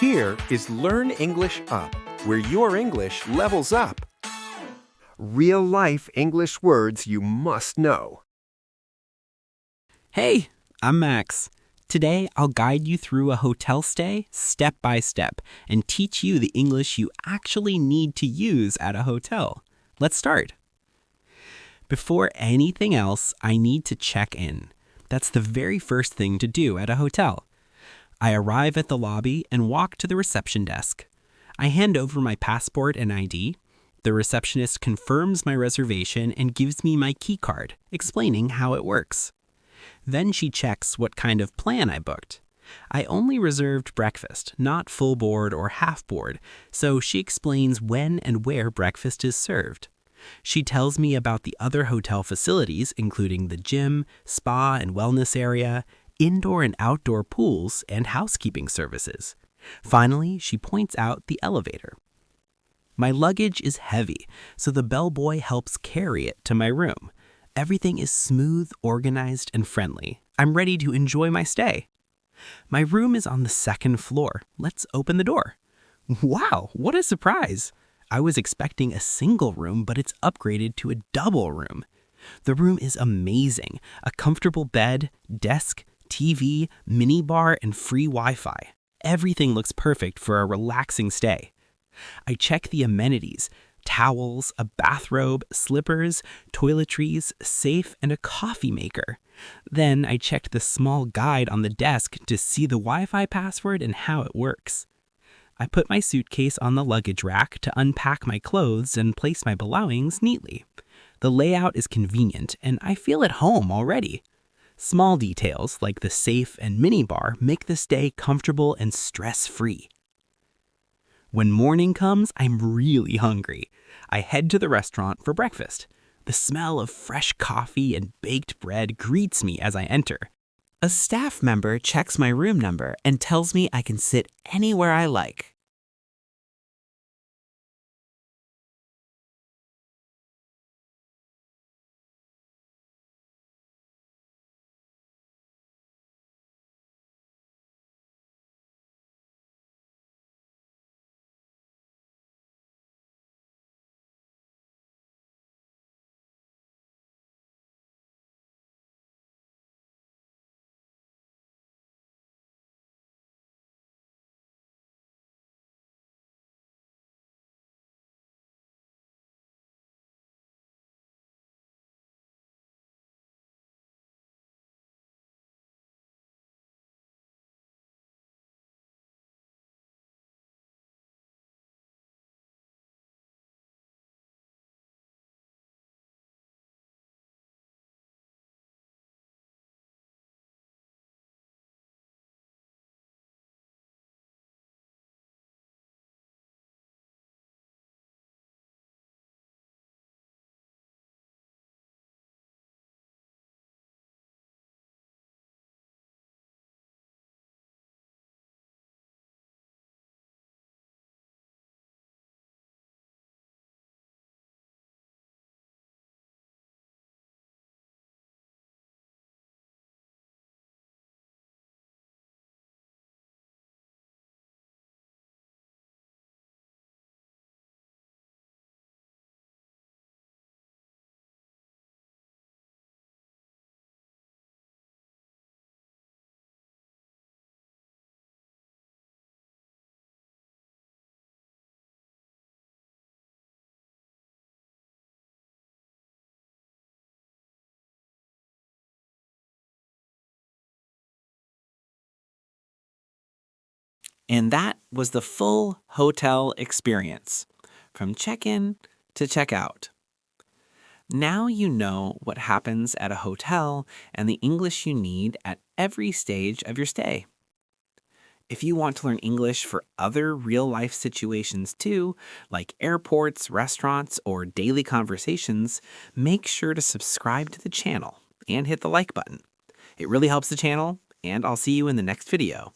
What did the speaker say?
Here is Learn English Up, where your English levels up. Real-life English words you must know. Hey, I'm Max. Today, I'll guide you through a hotel stay step by step and teach you the English you actually need to use at a hotel. Let's start. Before anything else, I need to check in. That's the very first thing to do at a hotel. I arrive at the lobby and walk to the reception desk. I hand over my passport and ID. The receptionist confirms my reservation and gives me my key card, explaining how it works. Then she checks what kind of plan I booked. I only reserved breakfast, not full board or half board, so she explains when and where breakfast is served. She tells me about the other hotel facilities, including the gym, spa and wellness area, indoor and outdoor pools, and housekeeping services. Finally, she points out the elevator. My luggage is heavy, so the bellboy helps carry it to my room. Everything is smooth, organized, and friendly. I'm ready to enjoy my stay. My room is on the second floor. Let's open the door. Wow, what a surprise! I was expecting a single room, but it's upgraded to a double room. The room is amazing. A comfortable bed, desk, TV, minibar, and free Wi-Fi. Everything looks perfect for a relaxing stay. I check the amenities: towels, a bathrobe, slippers, toiletries, safe, and a coffee maker. Then I checked the small guide on the desk to see the Wi-Fi password and how it works. I put my suitcase on the luggage rack to unpack my clothes and place my belongings neatly. The layout is convenient, and I feel at home already. Small details like the safe and minibar make the stay comfortable and stress-free. When morning comes, I'm really hungry. I head to the restaurant for breakfast. The smell of fresh coffee and baked bread greets me as I enter. A staff member checks my room number and tells me I can sit anywhere I like. And that was the full hotel experience, from check-in to check-out. Now you know what happens at a hotel and the English you need at every stage of your stay. If you want to learn English for other real-life situations too, like airports, restaurants, or daily conversations, make sure to subscribe to the channel and hit the like button. It really helps the channel, and I'll see you in the next video.